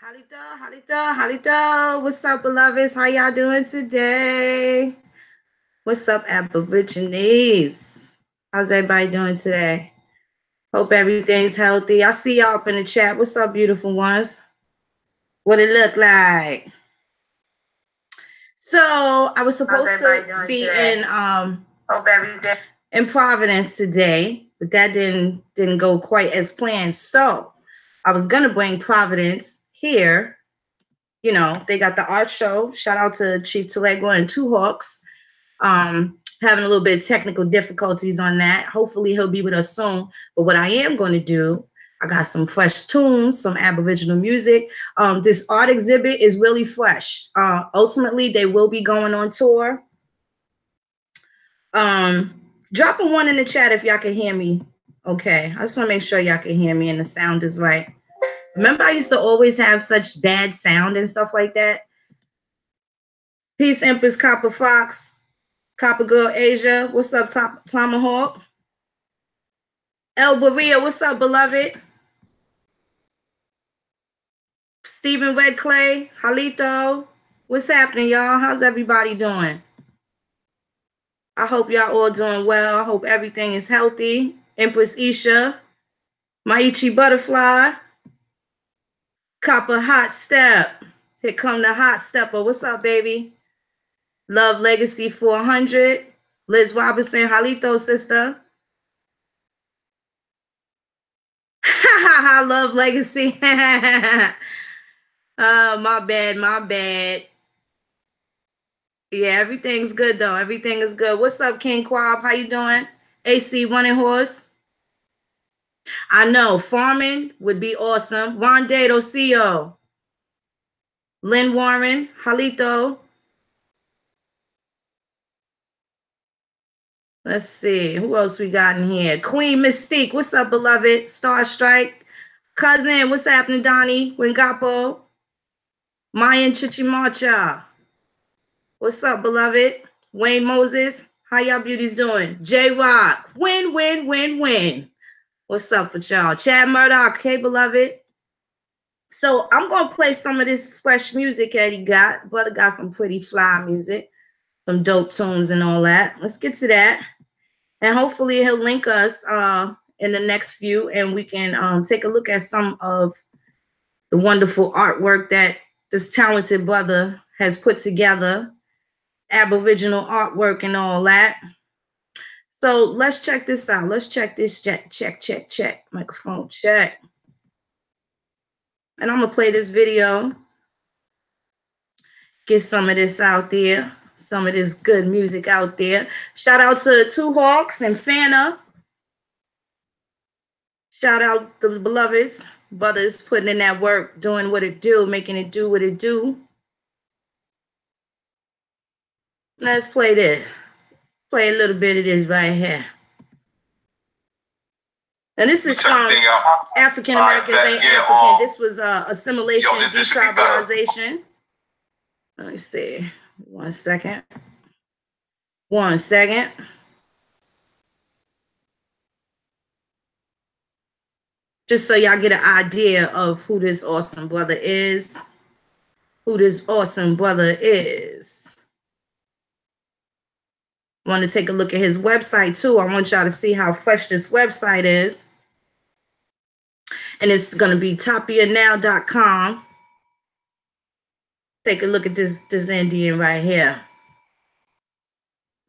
Halito. What's up, beloveds? How y'all doing today? What's up, Aborigines? How's everybody doing today? Hope everything's healthy. I see y'all up in the chat. What's up, beautiful ones? What it look like? So I was supposed to be today? In Providence today, but that didn't go quite as planned. So I was gonna bring Providence here. You know, they got the art show. Shout out to Chief Talaigua and Two Hawks. Having a little bit of technical difficulties on that. Hopefully he'll be with us soon. But what I am going to do, I got some fresh tunes, some Aboriginal music. This art exhibit is really fresh. Ultimately, they will be going on tour. Drop a one in the chat if y'all can hear me. Okay, I just want to make sure y'all can hear me and the sound is right. Remember, I used to always have such bad sound and stuff like that. Peace, Empress Copper Fox, Copper Girl Asia. What's up, Tomahawk? El Berea, what's up, beloved? Stephen Red Clay, Halito. What's happening, y'all? How's everybody doing? I hope y'all all doing well. I hope everything is healthy. Empress Isha, Maichi Butterfly, Copper Hot Step. Here come the Hot Stepper. What's up, baby? Love Legacy 400. Liz Robinson, Halito, sister. Love Legacy. My bad. Yeah, everything's good, though. Everything is good. What's up, King Quab? How you doing? AC Running Horse. I know, farming would be awesome. Rondedo, CEO. Lynn Warren, Halito. Let's see. Who else we got in here? Queen Mystique. What's up, beloved? Star Strike. Cousin. What's happening, Donnie? Wingapo. Mayan Chichimacha. What's up, beloved? Wayne Moses. How y'all beauties doing? J-Rock. Win. What's up with y'all? Chad Murdoch. Hey, beloved. So I'm going to play some of this fresh music that he got. Brother got some pretty fly music. Some dope tunes and all that. Let's get to that. And hopefully he'll link us in the next few and we can take a look at some of the wonderful artwork that this talented brother has put together, Aboriginal artwork and all that. So let's check this out. Let's check this. Check. Microphone check. And I'm going to play this video. Get some of this out there. Some of this good music out there. Shout out to Two Hawks and Fana. Shout out the beloveds, brothers putting in that work, doing what it do, making it do what it do. Let's play this. Play a little bit of this right here. And this is from African Americans Ain't African. This was assimilation, detribalization. Let me see. One second. Just so y'all get an idea of who this awesome brother is. Want to take a look at his website too. I want y'all to see how fresh this website is. And it's going to be tapianow.com. Take a look at this Indian right here.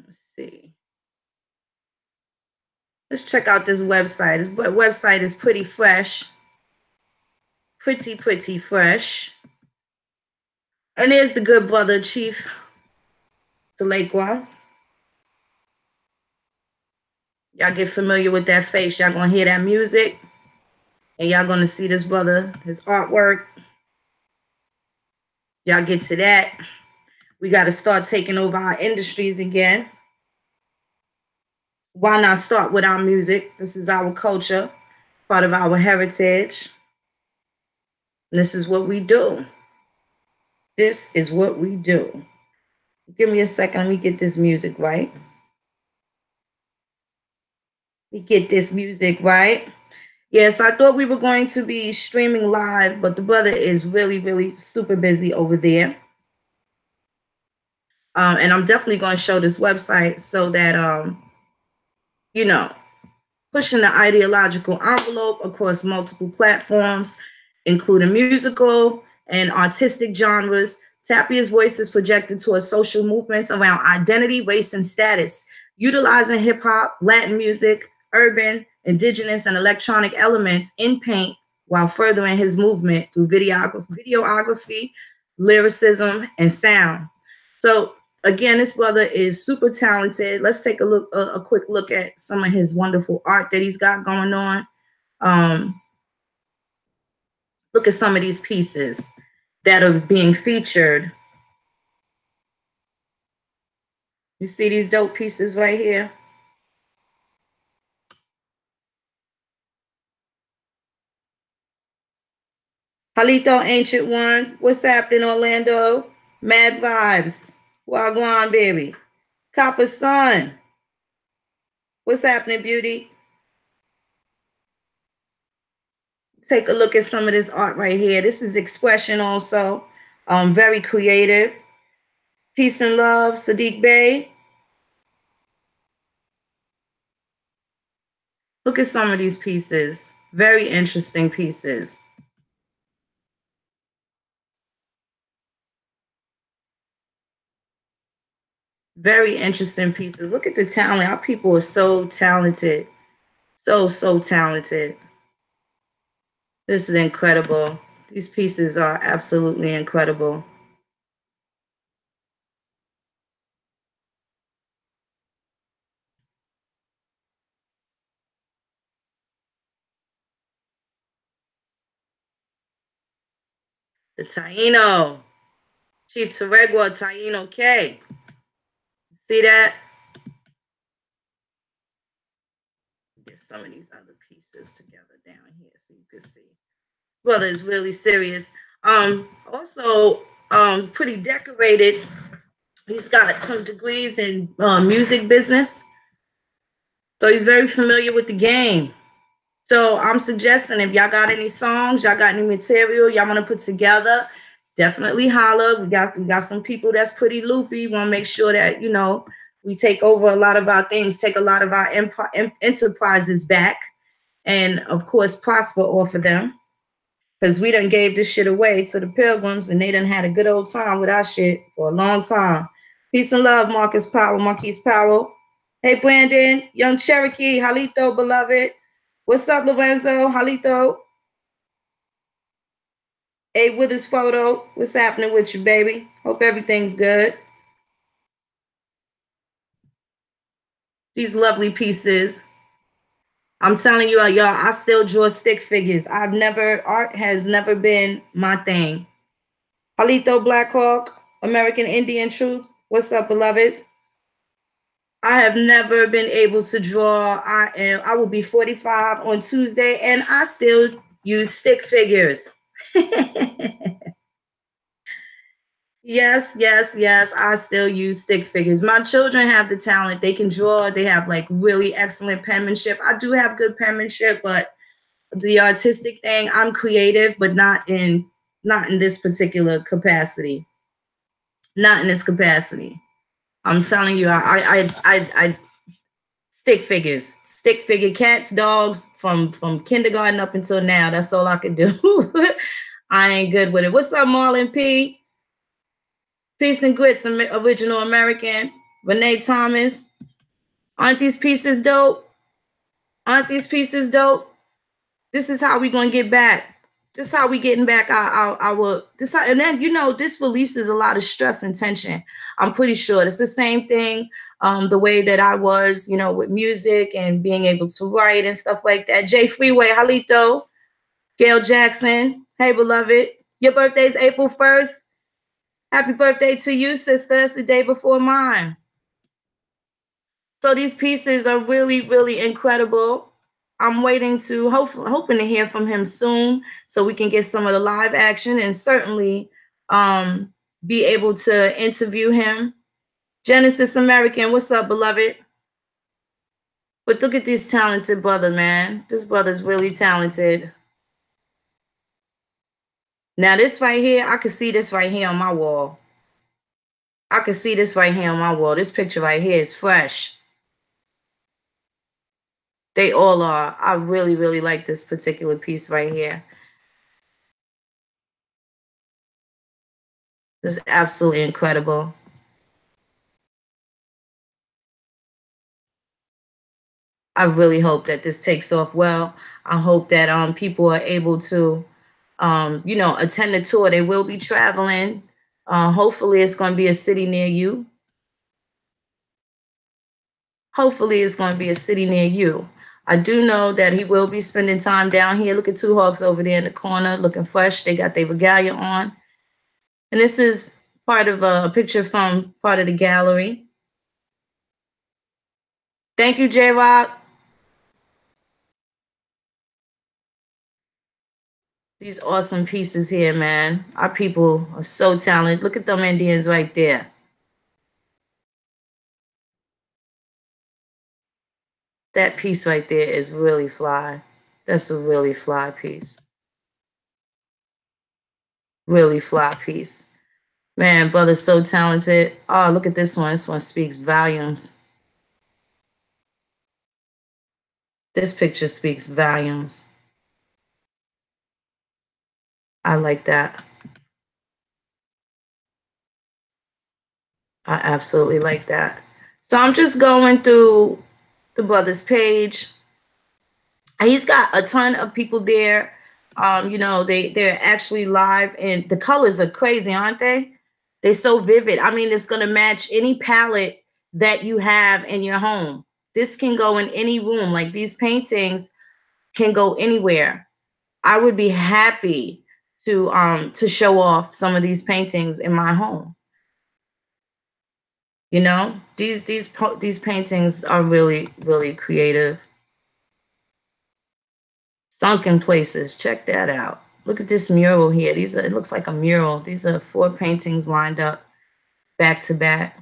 Let's see. Let's check out this website. This website is pretty fresh. Pretty fresh. And there's the good brother, Chief Talaigua. Y'all get familiar with that face. Y'all gonna hear that music. And y'all gonna see this brother, his artwork. Y'all get to that. We got to start taking over our industries again. Why not start with our music? This is our culture, part of our heritage. And this is what we do. Give me a second. Let me get this music right. Yes, I thought we were going to be streaming live, but the brother is really, really super busy over there. And I'm definitely going to show this website so that, you know, pushing the ideological envelope across multiple platforms, including musical and artistic genres. Tapia's voice is projected towards social movements around identity, race, and status, utilizing hip hop, Latin music, urban, indigenous, and electronic elements in paint while furthering his movement through videography, lyricism, and sound. So again, this brother is super talented. Let's take a quick look at some of his wonderful art that he's got going on. Um, Look at some of these pieces that are being featured. You see these dope pieces right here? Halito Ancient One, what's happening, Orlando? Mad Vibes. Wagwan, baby. Copper Sun, what's happening, beauty? Take a look at some of this art right here. This is expression also. Very creative. Peace and love, Sadiq Bey. Look at some of these pieces. Very interesting pieces. Very interesting pieces. Look at the talent. Our people are so talented. So talented. This is incredible. These pieces are absolutely incredible. The Taino. Chief Talaigua, Taino K. See that? Get some of these other pieces together down here so you can see. Brother is really serious. Also, pretty decorated. He's got some degrees in music business, so he's very familiar with the game. So I'm suggesting if y'all got any songs, y'all got any material y'all want to put together, definitely holler. We got some people that's pretty loopy. Want to make sure that we take over a lot of our things, take a lot of our enterprises back, and of course prosper off of them. Because we done gave this shit away to the pilgrims and they done had a good old time with our shit for a long time. Peace and love, Marcus Powell, Marquise Powell. Hey, Brandon, Young Cherokee, Halito, beloved. What's up, Lorenzo, Halito? Hey, with his photo. What's happening with you, baby? Hope everything's good. These lovely pieces. I'm telling you, y'all, I still draw stick figures. Art has never been my thing. Halito Blackhawk, American Indian Truth. What's up, beloveds? I have never been able to draw. I will be 45 on Tuesday, and I still use stick figures. Yes. I still use stick figures. My children have the talent. They can draw. They have like really excellent penmanship. I do have good penmanship, but the artistic thing, I'm creative, but not in this particular capacity. Not in this capacity. I'm telling you, I stick figures, stick figure cats, dogs from kindergarten up until now. That's all I could do. I ain't good with it. What's up, Marlon P? Peace and grits, original American. Renee Thomas. Aren't these pieces dope? Aren't these pieces dope? This is how we gonna get back. This is how we getting back our this how, and then this releases a lot of stress and tension. I'm pretty sure it's the same thing. The way that I was, with music and being able to write and stuff like that. Jay Freeway, Halito, Gail Jackson. Hey, beloved, your birthday's April 1st. Happy birthday to you, sister. It's the day before mine. So these pieces are really, really incredible. I'm waiting to hoping to hear from him soon so we can get some of the live action and certainly be able to interview him. Genesis American, what's up, beloved? But look at this talented brother, man. This brother's really talented. Now this right here, I can see this right here on my wall. I can see this right here on my wall. This picture right here is fresh. They all are. I really, really like this particular piece right here. This is absolutely incredible. I really hope that this takes off well. I hope that people are able to attend the tour. They will be traveling. Hopefully it's going to be a city near you. Hopefully it's going to be a city near you. I do know that he will be spending time down here. Look at two hawks over there in the corner looking fresh. They got their regalia on. And this is part of a picture from part of the gallery. Thank you, J-Rock. These awesome pieces here, man. Our people are so talented. Look at them Indians right there. That piece right there is really fly. That's a really fly piece. Really fly piece. Man, brother's so talented. Oh, look at this one. This one speaks volumes. This picture speaks volumes. I like that. I absolutely like that. So I'm just going through the brother's page. He's got a ton of people there. They're actually live, and the colors are crazy, aren't they? They're so vivid. I mean, it's gonna match any palette that you have in your home. This can go in any room. Like these paintings can go anywhere. I would be happy to show off some of these paintings in my home. You know, these paintings are really, really creative. Sunken places. Check that out. Look at this mural here. It looks like a mural. These are 4 paintings lined up back to back.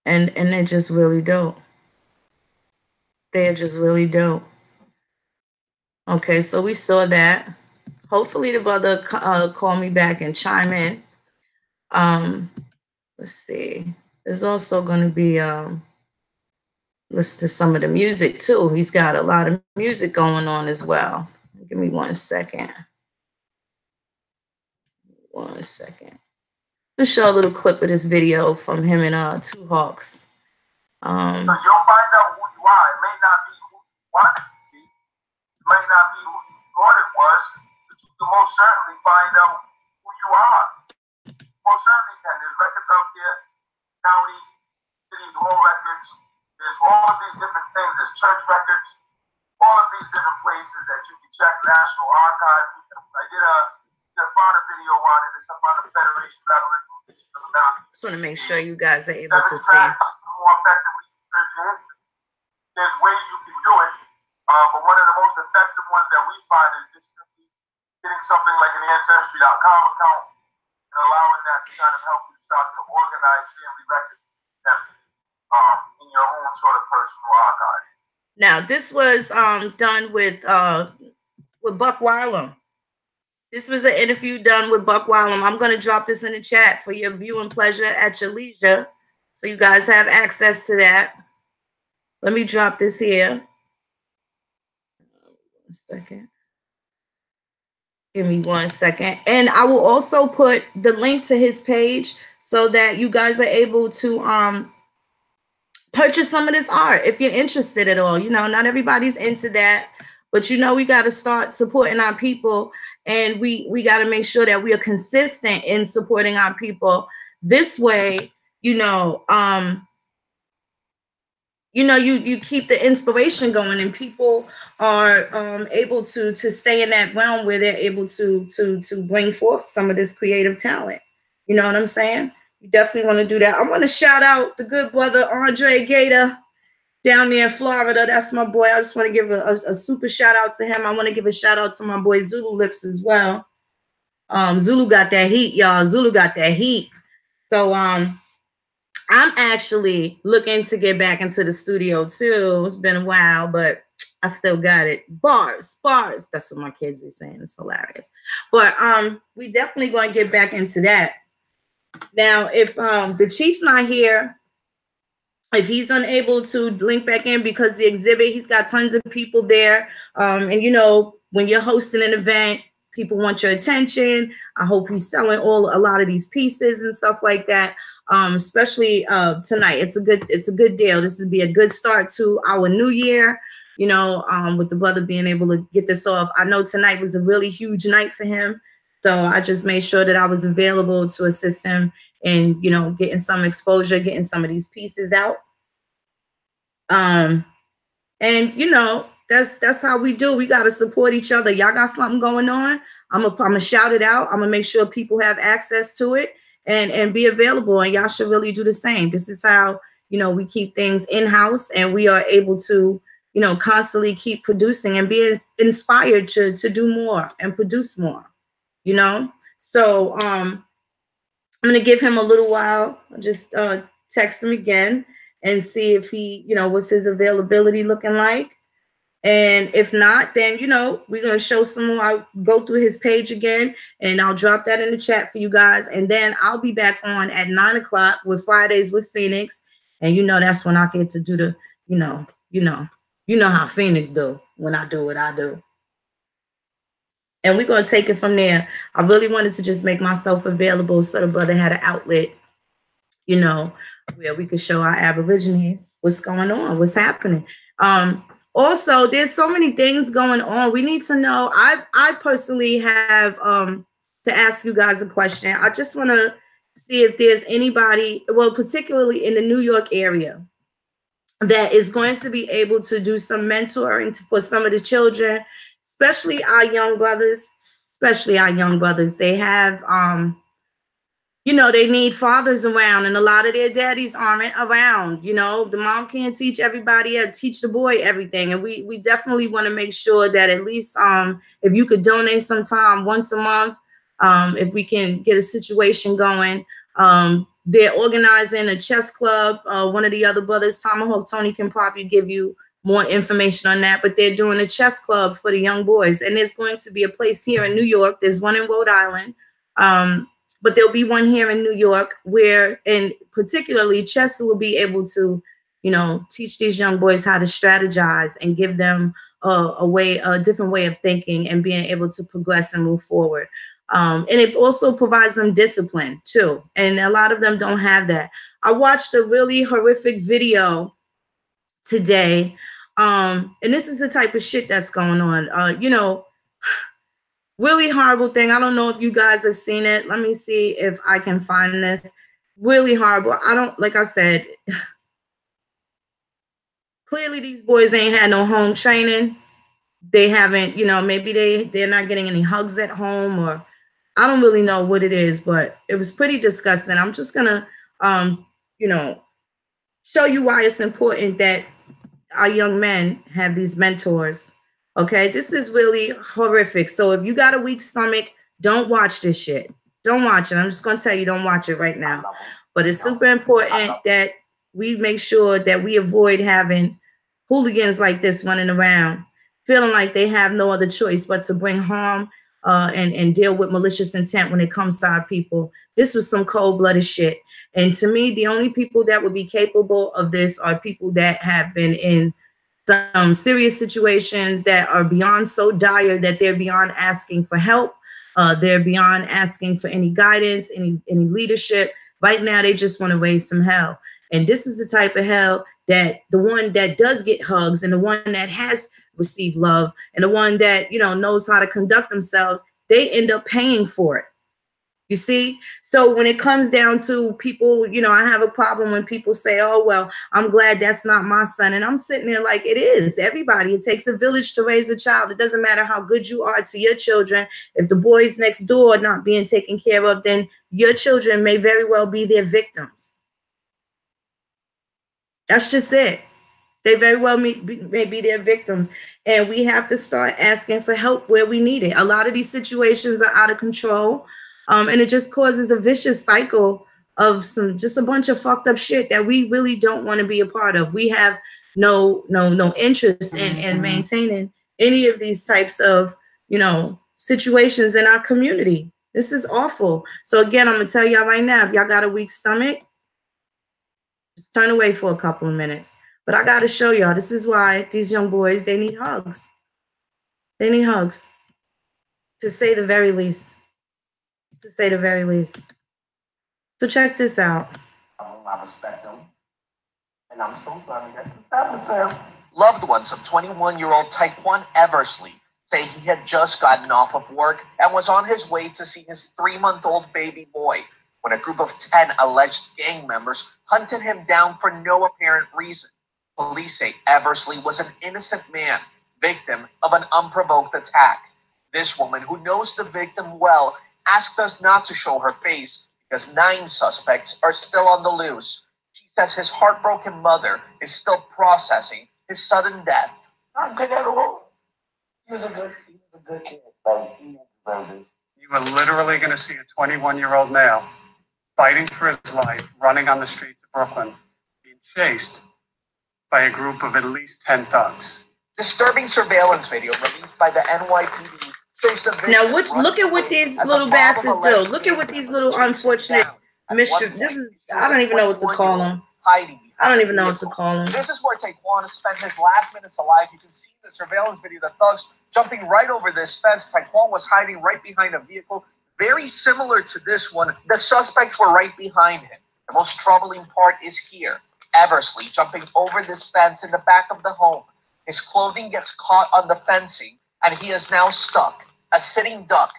And they're just really dope. They're just really dope. Okay, so we saw that. Hopefully the brother call me back and chime in. Let's see. There's also going to be listen to some of the music too. He's got a lot of music going on as well. Give me 1 second. 1 second. Let's show a little clip of this video from him and Two Hawks. So you'll find out who you are. It may not be who you want it to be. It may not be who you thought it was, but you can most certainly find out who you are. Most certainly can. There's records out there, county, city hall records. There's all of these different things. There's church records. All of these different places that you can check. National Archive. I did a video on it. It's about the Federation of Aboriginal Nations of America. Just want to make sure you guys are able to see. More effectively search your history. There's ways you can do it, but one of the most effective ones that we find is just simply getting something like an Ancestry.com account and allowing that to kind of help you start to organize family records in your own sort of personal archive. Now, this was done with Buck Wylam. This was an interview done with Buck Wylam. I'm going to drop this in the chat for your viewing pleasure at your leisure, so you guys have access to that. Let me drop this here. 1 second. Give me 1 second. And I will also put the link to his page so that you guys are able to purchase some of this art if you're interested at all. You know, not everybody's into that, but you know, we got to start supporting our people, and we got to make sure that we are consistent in supporting our people. This way, you keep the inspiration going, and people are able to stay in that realm where they're able to bring forth some of this creative talent. You know what I'm saying? You definitely want to do that. I want to shout out the good brother Andre Gator down there in Florida. That's my boy. I just want to give a super shout out to him. I want to give a shout out to my boy Zulu Lips as well. Zulu got that heat, y'all. Zulu got that heat. So I'm actually looking to get back into the studio too. It's been a while, but I still got it. Bars, bars. That's what my kids be saying. It's hilarious. But we definitely going to get back into that. Now, if the Chief's not here, if he's unable to link back in because the exhibit, he's got tons of people there. And you know, when you're hosting an event, people want your attention. I hope he's selling a lot of these pieces and stuff like that. Especially tonight. It's a good deal. This would be a good start to our new year, you know, with the brother being able to get this off. I know tonight was a really huge night for him. So I just made sure that I was available to assist him in, you know, getting some exposure, getting some of these pieces out. And you know, that's how we do. We got to support each other. Y'all got something going on, I'm gonna shout it out. I'm gonna make sure people have access to it and be available, and y'all should really do the same. This is how, you know, we keep things in-house, and we are able to, you know, constantly keep producing and be inspired to do more and produce more, you know. So I'm gonna give him a little while. I'll just text him again and see if he, you know, what's his availability looking like. And if not, then, you know, we're going to show some more. I'll go through his page again, and I'll drop that in the chat for you guys. And then I'll be back on at 9 o'clock with Fridays with Phoenix. And, you know, that's when I get to do the, you know how Phoenix do when I do what I do. And we're going to take it from there. I really wanted to just make myself available so the brother had an outlet, you know, where we could show our Aborigines what's going on, what's happening. Also, there's so many things going on. We need to know. I personally have to ask you guys a question. I just want to see if there's anybody, well, particularly in the New York area, that is going to be able to do some mentoring for some of the children, especially our young brothers. They have you know, they need fathers around, and a lot of their daddies aren't around. You know, the mom can't teach everybody, teach the boy everything. And we definitely want to make sure that at least if you could donate some time once a month, if we can get a situation going. They're organizing a chess club. One of the other brothers, Tomahawk Tony, can probably give you more information on that, but they're doing a chess club for the young boys. And there's going to be a place here in New York. There's one in Rhode Island. But there'll be one here in New York where, and particularly Chester will be able to, you know, teach these young boys how to strategize and give them a different way of thinking and being able to progress and move forward. And it also provides them discipline too. And a lot of them don't have that. I watched a really horrific video today. And this is the type of shit that's going on. You know, really horrible thing. I don't know if you guys have seen it. Let me see if I can find this. Really horrible. I don't, like I said, clearly these boys ain't had no home training. They haven't, you know, maybe they're not getting any hugs at home, or I don't really know what it is, but it was pretty disgusting. I'm just gonna, you know, show you why it's important that our young men have these mentors. Okay, this is really horrific. So if you got a weak stomach, don't watch this shit. Don't watch it. I'm just gonna tell you, don't watch it right now. But it's super important that we make sure that we avoid having hooligans like this running around, feeling like they have no other choice but to bring harm and deal with malicious intent when it comes to our people. This was some cold-blooded shit. And to me, the only people that would be capable of this are people that have been in some serious situations that are beyond so dire that they're beyond asking for help. They're beyond asking for any guidance, any leadership. Right now, they just want to raise some hell. And this is the type of hell that the one that does get hugs, and the one that has received love, and the one that, you know, knows how to conduct themselves, they end up paying for it. You see? So when it comes down to people, you know, I have a problem when people say, oh, well, I'm glad that's not my son. And I'm sitting there like, it is. Everybody, it takes a village to raise a child. It doesn't matter how good you are to your children. If the boys next door are not being taken care of, then your children may very well be their victims. That's just it. They very well may be their victims. And we have to start asking for help where we need it. A lot of these situations are out of control. And it just causes a vicious cycle of just a bunch of fucked up shit that we really don't want to be a part of. We have no interest in maintaining any of these types of, situations in our community. This is awful. So again, I'm gonna tell y'all right now, if y'all got a weak stomach, just turn away for a couple of minutes. But I gotta show y'all, this is why these young boys, they need hugs. They need hugs, to say the very least. To say the very least. So check this out. I respect them. And I'm so sorry that this happened to him. Loved ones of 21-year-old Taekwon Eversley say he had just gotten off of work and was on his way to see his 3-month-old baby boy when a group of 10 alleged gang members hunted him down for no apparent reason. Police say Eversley was an innocent man, victim of an unprovoked attack. This woman, who knows the victim well, asked us not to show her face because 9 suspects are still on the loose. She says his heartbroken mother is still processing his sudden death. Not good at all. He was a good kid. Like, he deserved this. You are literally going to see a 21-year-old male fighting for his life, running on the streets of Brooklyn, being chased by a group of at least 10 thugs. Disturbing surveillance video released by the NYPD shows the now. Look at what these little bastards do. Look at what these little unfortunate mischief. This is, I don't even know what to call them. I don't even know what to call them. This is where Taekwon spent his last minutes alive. You can see in the surveillance video the thugs jumping right over this fence. Taekwon was hiding right behind a vehicle, very similar to this one. The suspects were right behind him. The most troubling part is here. Eversley jumping over this fence in the back of the home. His clothing gets caught on the fencing, and he is now stuck, a sitting duck.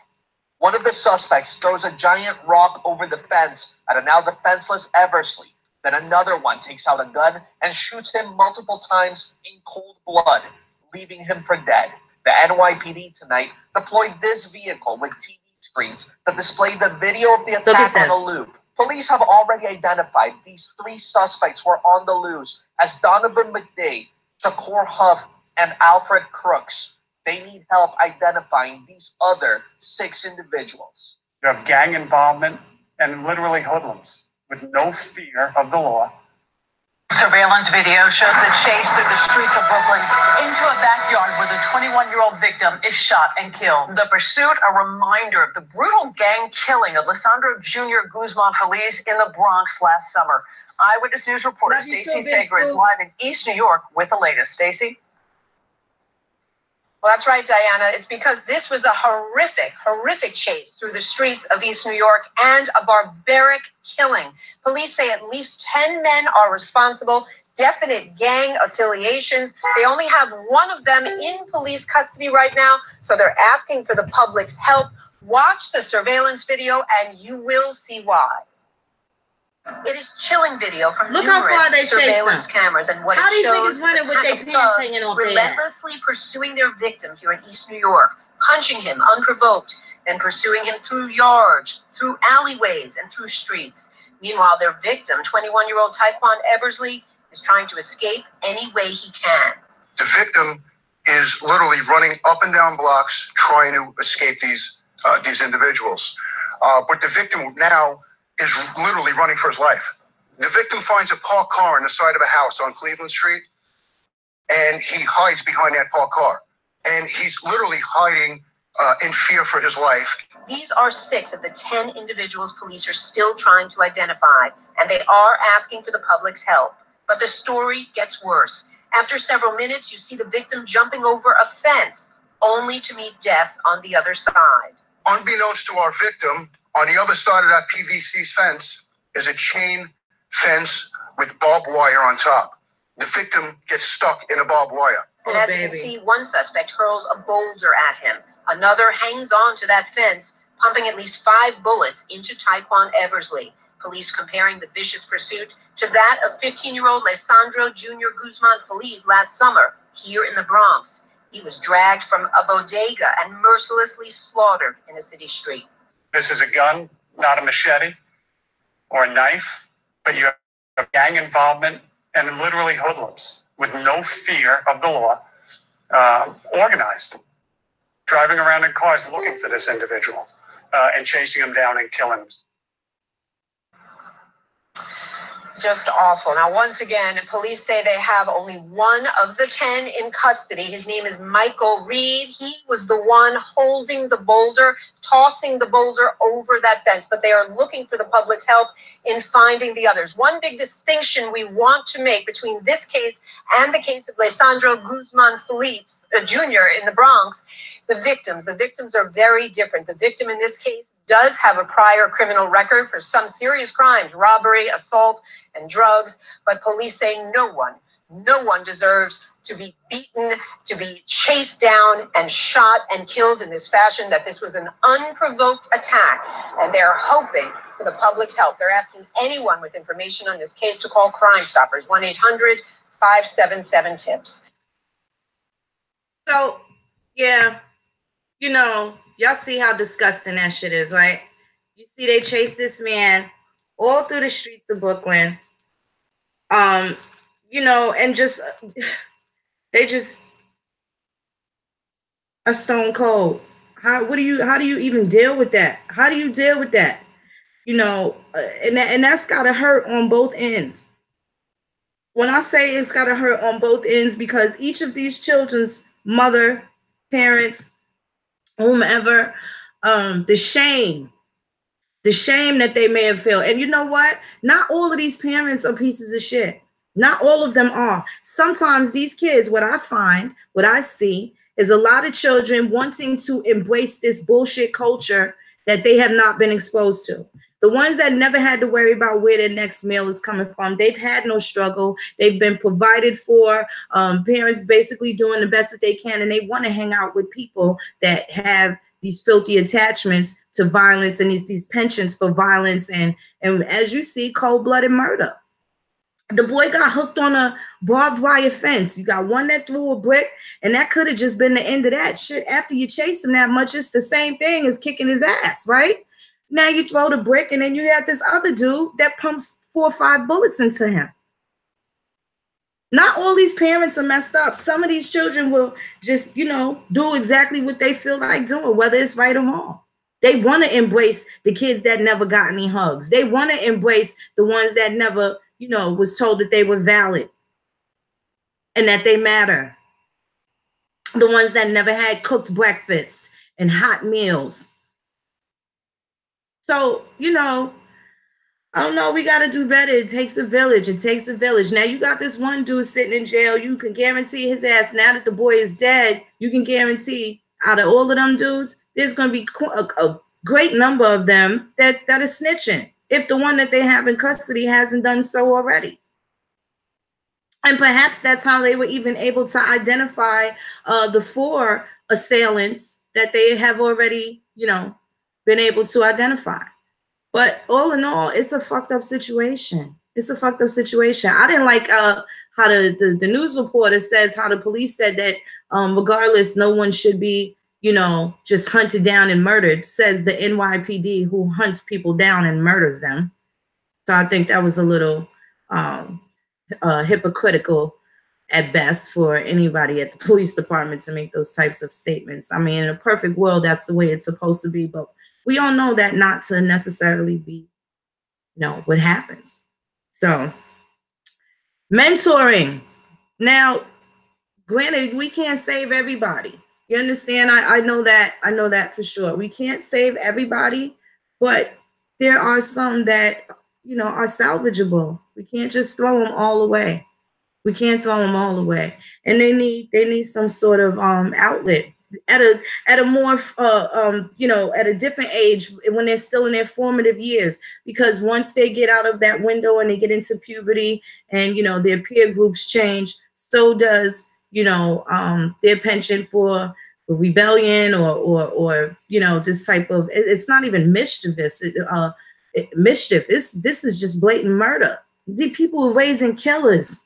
One of the suspects throws a giant rock over the fence at a now defenseless Eversley. Then another one takes out a gun and shoots him multiple times in cold blood, leaving him for dead. The NYPD tonight deployed this vehicle with TV screens that display the video of the attack on a loop. Police have already identified these 3 suspects who are on the loose as Donovan McDade, Shakur Huff, and Alfred Crooks. They need help identifying these other 6 individuals. You have gang involvement and literally hoodlums with no fear of the law. Surveillance video shows the chase through the streets of Brooklyn into a backyard where the 21-year-old victim is shot and killed. The pursuit, a reminder of the brutal gang killing of Lisandro Jr. Guzman Feliz in the Bronx last summer. Eyewitness News reporter Stacey Sager is live in East New York with the latest. Stacey? Well, that's right, Diana. It's because this was a horrific chase through the streets of East New York and a barbaric killing. Police say at least 10 men are responsible, definite gang affiliations. They only have one of them in police custody right now, so they're asking for the public's help. Watch the surveillance video and you will see why. It is chilling video from numerous surveillance cameras, and what how it shows these niggas running with their pants hanging off relentlessly pursuing their victim here in East New York, punching him unprovoked, then pursuing him through yards, through alleyways, and through streets. Meanwhile, their victim, 21-year-old Taekwon Eversley, is trying to escape any way he can. The victim is literally running up and down blocks trying to escape these individuals. But the victim now is literally running for his life. The victim finds a parked car on the side of a house on Cleveland Street, and he hides behind that parked car. And he's literally hiding in fear for his life. These are 6 of the 10 individuals police are still trying to identify, and they are asking for the public's help. But the story gets worse. After several minutes, you see the victim jumping over a fence, only to meet death on the other side. Unbeknownst to our victim, on the other side of that PVC fence is a chain fence with barbed wire on top. The victim gets stuck in a barbed wire. And as you can see, one suspect hurls a boulder at him. Another hangs on to that fence, pumping at least 5 bullets into Taekwon Eversley. Police comparing the vicious pursuit to that of 15-year-old Lisandro Jr. Guzman Feliz last summer here in the Bronx. He was dragged from a bodega and mercilessly slaughtered in a city street. This is a gun, not a machete or a knife, but you have gang involvement and literally hoodlums with no fear of the law, organized, driving around in cars looking for this individual and chasing him down and killing him. Just awful. Now, once again, police say they have only one of the 10 in custody. His name is Michael Reed. He was the one holding the boulder, tossing the boulder over that fence, but they are looking for the public's help in finding the others. One big distinction we want to make between this case and the case of Alessandro Guzman Feliz Jr. in the Bronx, the victims are very different. The victim in this case does have a prior criminal record for some serious crimes, robbery, assault, and drugs, but police say no one deserves to be beaten, to be chased down and shot and killed in this fashion, that this was an unprovoked attack, and they're hoping for the public's help. They're asking anyone with information on this case to call Crime Stoppers, 1-800-577-TIPS. So, yeah, you know, y'all see how disgusting that shit is, right? You see they chase this man all through the streets of Brooklyn. You know, and just they just are stone cold. How do you even deal with that? How do you deal with that? You know, and that's gotta hurt on both ends. When I say it's gotta hurt on both ends, because each of these children's mother, parents, whomever, the shame that they may have felt. And you know what? Not all of these parents are pieces of shit. Not all of them are. Sometimes these kids, what I see is a lot of children wanting to embrace this bullshit culture that they have not been exposed to. The ones that never had to worry about where their next meal is coming from, they've had no struggle. They've been provided for. Parents basically doing the best that they can, and they want to hang out with people that have these filthy attachments to violence and these penchants for violence and as you see, cold-blooded murder. The boy got hooked on a barbed wire fence. You got one that threw a brick, and that could have just been the end of that shit. After you chase him that much, it's the same thing as kicking his ass, right? Now you throw the brick, and then you have this other dude that pumps 4 or 5 bullets into him. Not all these parents are messed up. Some of these children will just, you know, do exactly what they feel like doing, whether it's right or wrong. They want to embrace the kids that never got any hugs. They want to embrace the ones that never, you know, was told that they were valid and that they matter. The ones that never had cooked breakfast and hot meals. So, you know, I don't know. We got to do better. It takes a village. It takes a village. Now, you got this one dude sitting in jail. You can guarantee his ass, now that the boy is dead, you can guarantee out of all of them dudes, there's going to be a great number of them that are snitching if the one that they have in custody hasn't done so already. And perhaps that's how they were even able to identify the 4 assailants that they have already, you know, been able to identify. But all in all, it's a fucked up situation. It's a fucked up situation. I didn't like how the news reporter says how the police said that regardless, no one should be, you know, just hunted down and murdered, says the NYPD, who hunts people down and murders them. So I think that was a little hypocritical at best for anybody at the police department to make those types of statements. I mean, in a perfect world, that's the way it's supposed to be. But we all know that not to necessarily be, you know, what happens. So mentoring. Now, granted, we can't save everybody. You understand? I know that. I know that for sure. We can't save everybody, but there are some that, you know, are salvageable. We can't just throw them all away. We can't throw them all away. And they need some sort of outlet at a more you know, at a different age, when they're still in their formative years, because once they get out of that window and they get into puberty and, you know, their peer groups change, so does, you know, their penchant for rebellion or you know, this type of, it's not even mischievous. Mischief. This is just blatant murder. The people are raising killers.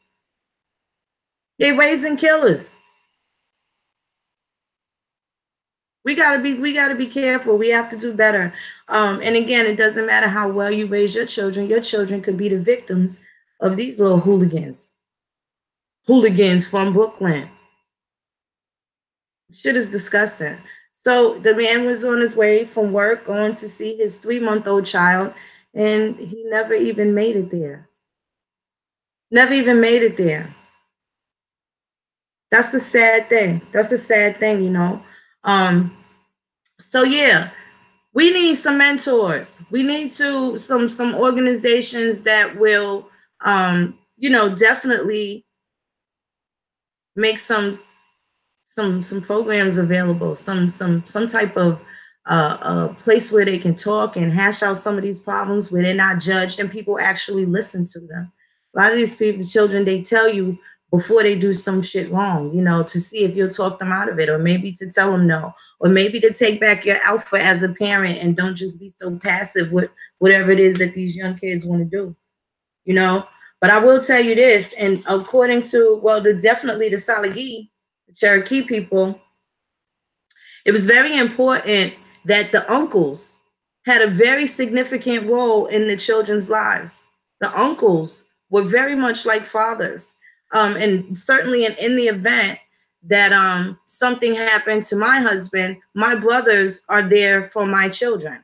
They're raising killers. We gotta be careful. We have to do better. And again, it doesn't matter how well you raise your children. Your children could be the victims of these little hooligans. Hooligans from Brooklyn. Shit is disgusting. So the man was on his way from work going to see his 3-month-old child, and he never even made it there. Never even made it there. That's the sad thing. That's the sad thing, you know. So yeah, we need some mentors. We need some organizations that will you know, definitely make some programs available, some type of place where they can talk and hash out some of these problems where they're not judged and people actually listen to them. A lot of these people, children, they tell you before they do some shit wrong, you know, to see if you'll talk them out of it, or maybe to tell them no, or maybe to take back your alpha as a parent and don't just be so passive with whatever it is that these young kids want to do, you know. But I will tell you this, and according to, well, definitely the Talaigua, the Cherokee people, it was very important that the uncles had a very significant role in the children's lives. The uncles were very much like fathers. And certainly in the event that something happened to my husband, my brothers are there for my children.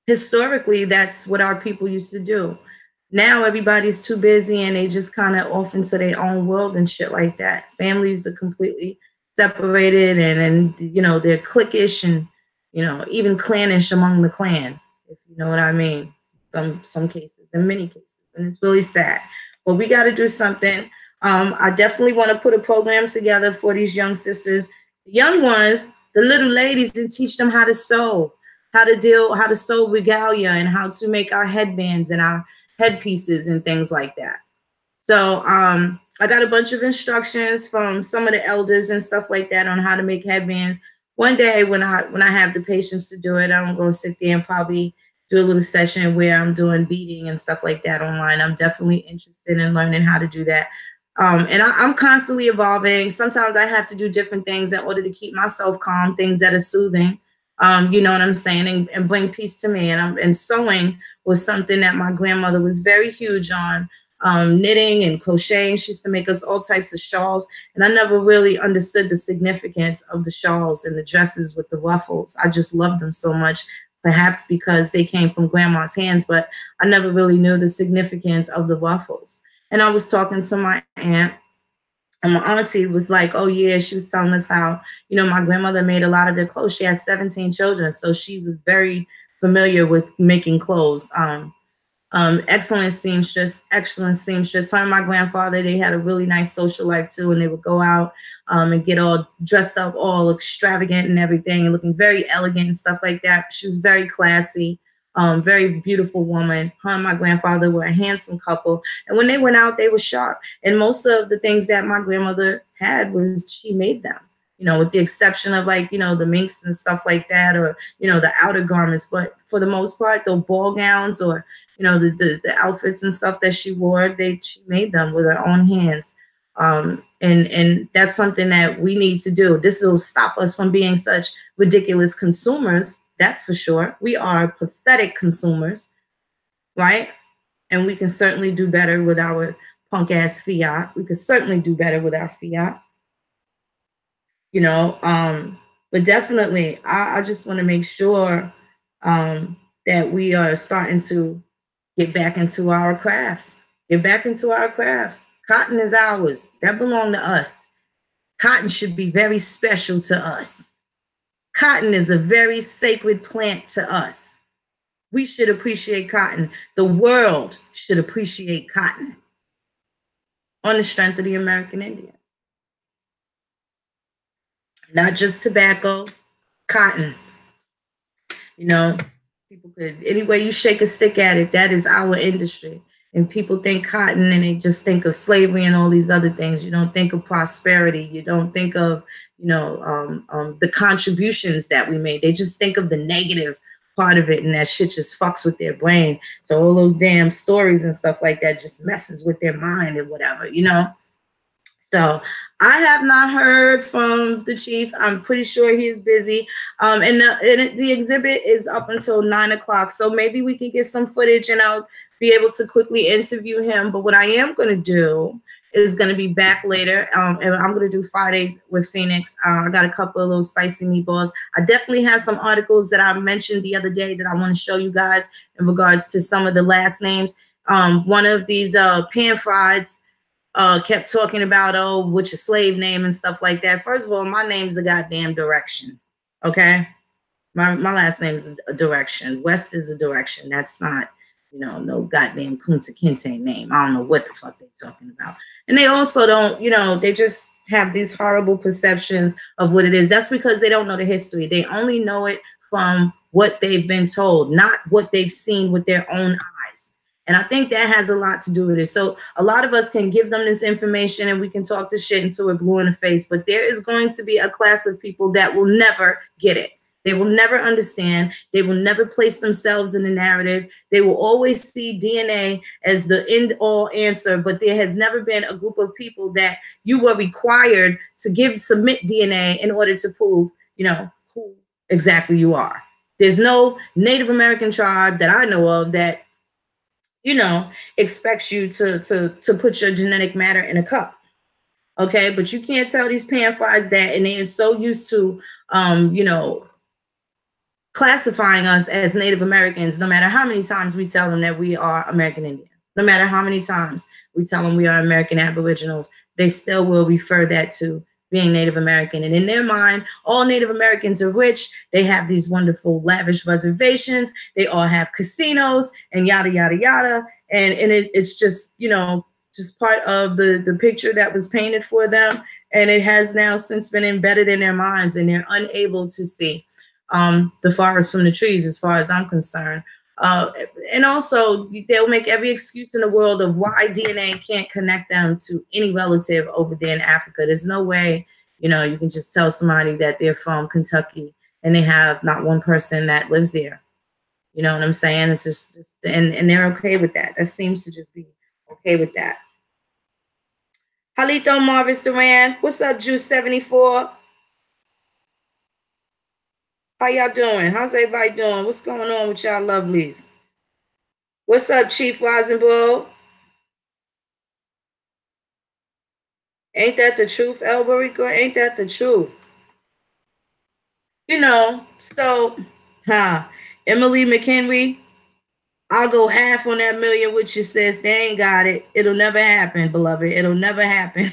Historically, that's what our people used to do. Now everybody's too busy and they just kind of off into their own world and shit like that. Families are completely separated and you know, they're cliquish and, you know, even clannish among the clan, if you know what I mean. Some cases, in many cases, and it's really sad. But we got to do something. I definitely want to put a program together for these young sisters, the young ones, the little ladies, and teach them how to sew, how to sew regalia, and how to make our headbands and our headpieces and things like that. So I got a bunch of instructions from some of the elders and stuff like that on how to make headbands. One day when I have the patience to do it, I'm going to sit there and probably do a little session where I'm doing beading and stuff like that online. I'm definitely interested in learning how to do that. And I'm constantly evolving. Sometimes I have to do different things in order to keep myself calm, things that are soothing. You know what I'm saying, and bring peace to me. And sewing was something that my grandmother was very huge on. Knitting and crocheting. She used to make us all types of shawls. And I never really understood the significance of the shawls and the dresses with the ruffles. I just loved them so much, perhaps because they came from grandma's hands, but I never really knew the significance of the ruffles. And I was talking to my aunt, and my auntie was like, oh yeah, she was telling us how, you know, my grandmother made a lot of their clothes. She has 17 children, so she was very familiar with making clothes. Excellent seamstress. Her and my grandfather, they had a really nice social life too, and they would go out and get all dressed up, all extravagant and everything, and looking very elegant and stuff like that. She was very classy, very beautiful woman. Her and my grandfather were a handsome couple, and when they went out, they were sharp. And most of the things that my grandmother had was she made them, you know, with the exception of, like, you know, the minks and stuff like that, or, you know, the outer garments. But for the most part, the ball gowns, or, you know, the outfits and stuff that she wore, she made them with her own hands. And that's something that we need to do. This will stop us from being such ridiculous consumers. That's for sure. We are pathetic consumers, right? And we can certainly do better with our punk ass fiat. We could certainly do better with our fiat, you know. But definitely, I just want to make sure that we are starting to get back into our crafts. Get back into our crafts. Cotton is ours. That belongs to us. Cotton should be very special to us. Cotton is a very sacred plant to us. We should appreciate cotton. The world should appreciate cotton on the strength of the American Indian. Not just tobacco, cotton. You know, people could, any way you shake a stick at it, that is our industry. And people think cotton and they just think of slavery and all these other things. You don't think of prosperity. You don't think of, you know, the contributions that we made. They just think of the negative part of it, and that shit just fucks with their brain. So all those damn stories and stuff like that just messes with their mind and whatever, you know. So I have not heard from the chief. I'm pretty sure he is busy. And the exhibit is up until 9 o'clock. So maybe we can get some footage and I'll be able to quickly interview him. But what I am going to do is going to be back later. And I'm going to do Fridays with Phoenix. I got a couple of little spicy meatballs. I definitely have some articles that I mentioned the other day that I want to show you guys in regards to some of the last names. One of these pan-frieds kept talking about, oh, what's your slave name and stuff like that. First of all, my name's a goddamn Direction. Okay? My last name is a Direction. West is a Direction. That's not, you know, no goddamn Kunta Kinte name. I don't know what the fuck they're talking about. And they also don't, you know, they just have these horrible perceptions of what it is. That's because they don't know the history. They only know it from what they've been told, not what they've seen with their own eyes. And I think that has a lot to do with it. So a lot of us can give them this information and we can talk this shit until we're blue in the face. But there is going to be a class of people that will never get it. They will never understand. They will never place themselves in the narrative. They will always see DNA as the end-all answer, but there has never been a group of people that you were required to submit DNA in order to prove, you know, who exactly you are. There's no Native American tribe that I know of that, you know, expects you to put your genetic matter in a cup. Okay, but you can't tell these pan-frieds that, and they are so used to, you know, classifying us as Native Americans, no matter how many times we tell them that we are American Indian, no matter how many times we tell them we are American Aboriginals, they still will refer that to being Native American. And in their mind, all Native Americans are rich. They have these wonderful, lavish reservations. They all have casinos and yada, yada, yada. And it's just, you know, just part of the picture that was painted for them. And it has now since been embedded in their minds, and they're unable to see the forest from the trees, as far as I'm concerned. And also, they'll make every excuse in the world of why DNA can't connect them to any relative over there in Africa. There's no way, you know, you can just tell somebody that they're from Kentucky and they have not one person that lives there. You know what I'm saying? It's just and they're okay with that. That seems to just be okay with that. Halito Marvis Duran, what's up, Juice 74? How y'all doing? How's everybody doing? What's going on with y'all lovelies? What's up, Chief Weisenbull? Ain't that the truth, Elberico? Ain't that the truth? You know, so, Emily McHenry, I'll go half on that million with you, sis. They ain't got it. It'll never happen, beloved. It'll never happen.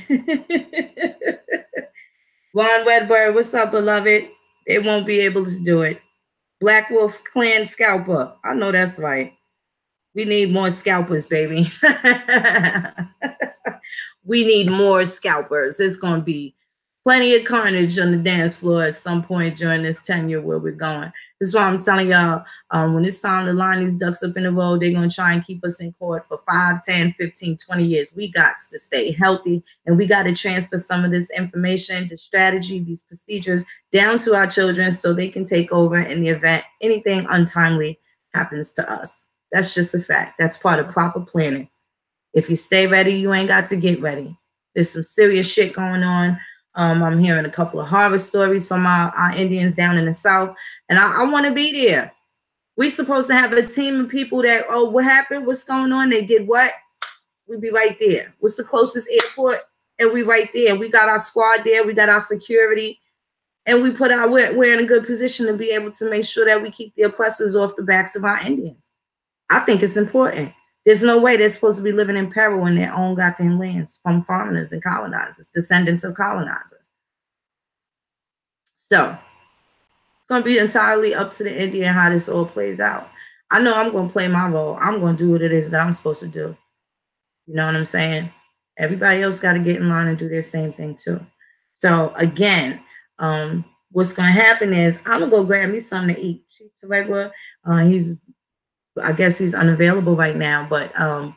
Vaughn Wedberg, what's up, beloved? They won't be able to do it. Black Wolf Clan Scalper. I know that's right. We need more scalpers, baby. We need more scalpers. There's going to be plenty of carnage on the dance floor at some point during this tenure where we're going. This is why I'm telling y'all, when it's time to line these ducks up in the road, they're going to try and keep us in court for 5, 10, 15, 20 years. We got to stay healthy, and we got to transfer some of this information, the strategy, these procedures down to our children so they can take over in the event anything untimely happens to us. That's just a fact. That's part of proper planning. If you stay ready, you ain't got to get ready. There's some serious shit going on. I'm hearing a couple of horror stories from our Indians down in the South, and I want to be there. We're supposed to have a team of people that, oh, what happened? What's going on? They did what? We'll be right there. What's the closest airport? And we right there. We got our squad there. We got our security. And we put we're in a good position to be able to make sure that we keep the oppressors off the backs of our Indians. I think it's important. There's no way they're supposed to be living in peril in their own goddamn lands from foreigners and colonizers, descendants of colonizers. So it's going to be entirely up to the Indian how this all plays out. I know I'm going to play my role. I'm going to do what it is that I'm supposed to do. You know what I'm saying? Everybody else got to get in line and do their same thing too. So again, what's going to happen is I'm going to go grab me something to eat. Chief Talaigua, I guess he's unavailable right now, but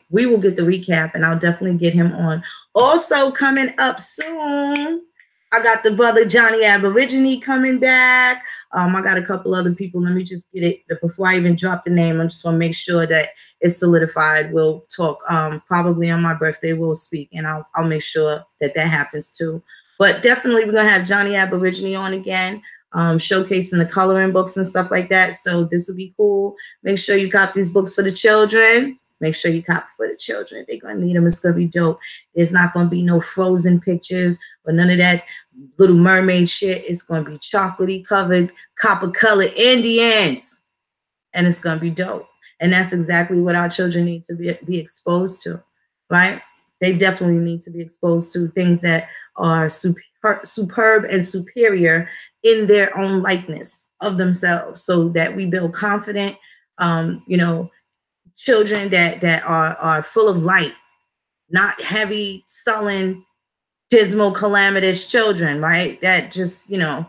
we will get the recap and I'll definitely get him on. Also coming up soon, I got the brother Johnny Aborigine coming back. I got a couple other people. Let me just get it before I even drop the name. I just want to make sure that it's solidified. We'll talk probably on my birthday. We'll speak, and I'll make sure that happens too. But definitely we're going to have Johnny Aborigine on again, showcasing the coloring books and stuff like that. So this will be cool. Make sure you cop these books for the children. Make sure you cop for the children. They're going to need them. It's going to be dope. There's not going to be no Frozen pictures or none of that Little Mermaid shit. It's going to be chocolatey covered, copper colored Indians. And it's going to be dope. And that's exactly what our children need to be exposed to, right? They definitely need to be exposed to things that are superb and superior in their own likeness of themselves, so that we build confident, you know, children that are full of light, not heavy, sullen, dismal, calamitous children, right? That just, you know,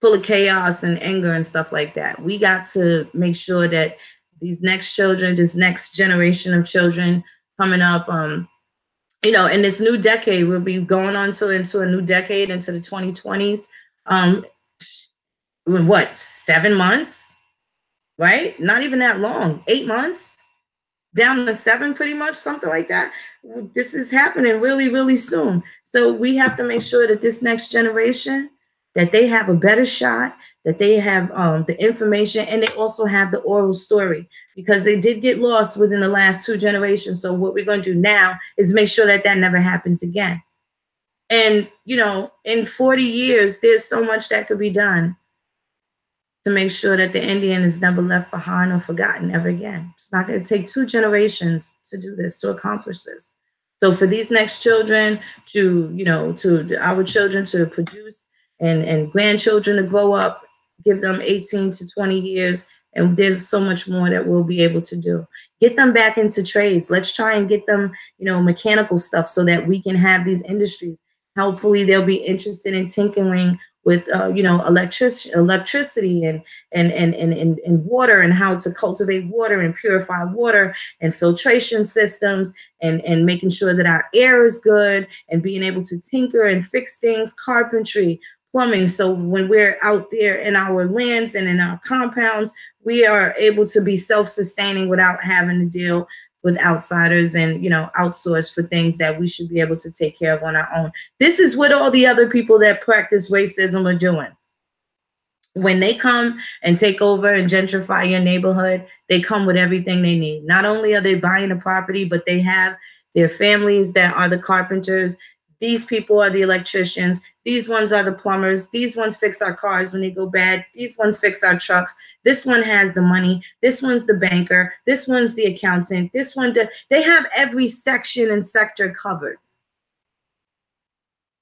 full of chaos and anger and stuff like that. We got to make sure that these next children, this next generation of children coming up, you know, in this new decade, we'll be going on into a new decade, into the 2020s. What, 7 months, right? Not even that long, 8 months, down to 7, pretty much, something like that. This is happening really, really soon. So we have to make sure that this next generation, that they have a better shot, that they have the information, and they also have the oral story, because they did get lost within the last 2 generations. So what we're going to do now is make sure that that never happens again. And, you know, in 40 years, there's so much that could be done to make sure that the Indian is never left behind or forgotten ever again. It's not going to take 2 generations to do this, to accomplish this. So for these next children to, you know, to our children to produce and grandchildren to grow up, give them 18 to 20 years, and there's so much more that we'll be able to do. Get them back into trades. Let's try and get them, you know, mechanical stuff, so that we can have these industries. Hopefully they'll be interested in tinkering with you know, electricity and water, and how to cultivate water and purify water, and filtration systems, and making sure that our air is good, and being able to tinker and fix things, carpentry, plumbing. So when we're out there in our lands and in our compounds, we are able to be self-sustaining without having to deal with outsiders and, you know, outsource for things that we should be able to take care of on our own. This is what all the other people that practice racism are doing. When they come and take over and gentrify your neighborhood, they come with everything they need. Not only are they buying a property, but they have their families that are the carpenters. These people are the electricians. These ones are the plumbers. These ones fix our cars when they go bad. These ones fix our trucks. This one has the money. This one's the banker. This one's the accountant. This one, they have every section and sector covered.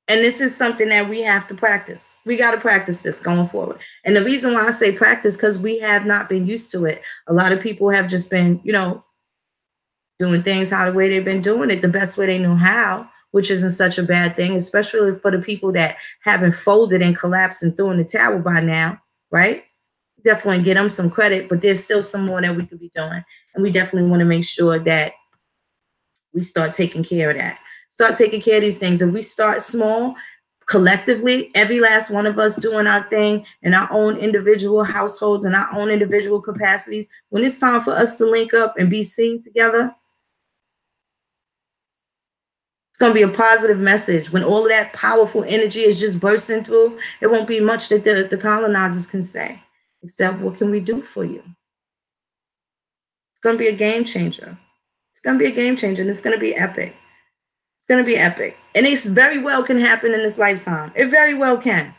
And this is something that we have to practice. We got to practice this going forward. And the reason why I say practice, because we have not been used to it. A lot of people have just been, you know, doing things how the way they've been doing it, the best way they know how, which isn't such a bad thing, especially for the people that haven't folded and collapsed and thrown the towel by now, right? Definitely get them some credit, but there's still some more that we could be doing. And we definitely want to make sure that we start taking care of that. Start taking care of these things. If we start small, collectively, every last one of us doing our thing in our own individual households and our own individual capacities, when it's time for us to link up and be seen together, it's going to be a positive message. When all of that powerful energy is just bursting through, it won't be much that the colonizers can say, except what can we do for you? It's going to be a game changer. It's going to be a game changer, and it's going to be epic. It's going to be epic. And it very well can happen in this lifetime. It very well can.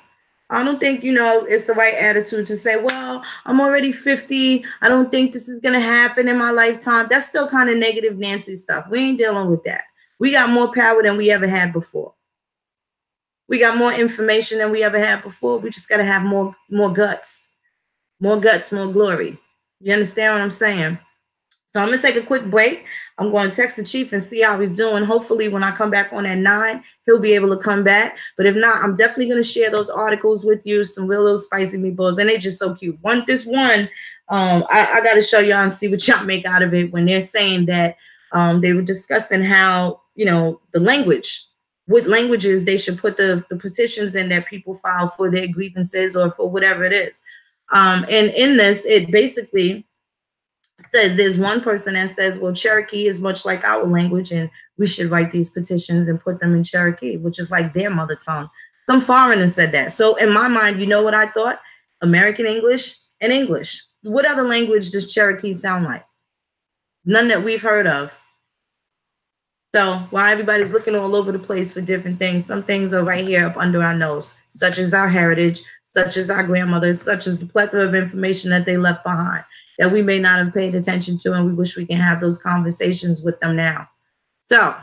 I don't think, you know, it's the right attitude to say, well, I'm already 50. I don't think this is going to happen in my lifetime. That's still kind of negative Nancy stuff. We ain't dealing with that. We got more power than we ever had before. We got more information than we ever had before. We just got to have more guts. More guts, more glory. You understand what I'm saying? So I'm going to take a quick break. I'm going to text the chief and see how he's doing. Hopefully when I come back on at 9, he'll be able to come back. But if not, I'm definitely going to share those articles with you, some real little spicy meatballs. And they're just so cute. This one, I got to show y'all and see what y'all make out of it when they're saying that they were discussing how, you know, the language, what languages they should put the petitions in that people file for their grievances or for whatever it is. And in this, it basically says there's one person that says, well, Cherokee is much like our language, and we should write these petitions and put them in Cherokee, which is like their mother tongue. Some foreigners said that. So in my mind, you know what I thought? American English and English. What other language does Cherokee sound like? None that we've heard of. So while everybody's looking all over the place for different things, some things are right here up under our nose, such as our heritage, such as our grandmothers, such as the plethora of information that they left behind. that we may not have paid attention to, and we wish we can have those conversations with them now. So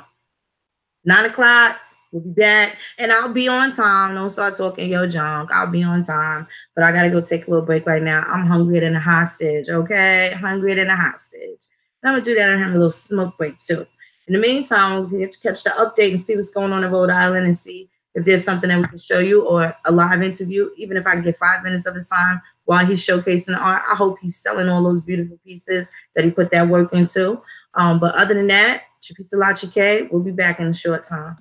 9 o'clock, we'll be back, and I'll be on time. Don't start talking your junk. I'll be on time, but I gotta go take a little break right now. I'm hungrier than a hostage, okay? Hungrier than a hostage. And I'm gonna do that and have a little smoke break too. In the meantime, we'll catch the update and see what's going on in Rhode Island and see if there's something that we can show you or a live interview, even if I can get 5 minutes of his time while he's showcasing art. I hope he's selling all those beautiful pieces that he put that work into. But other than that, Chikisalachi K, we'll be back in a short time.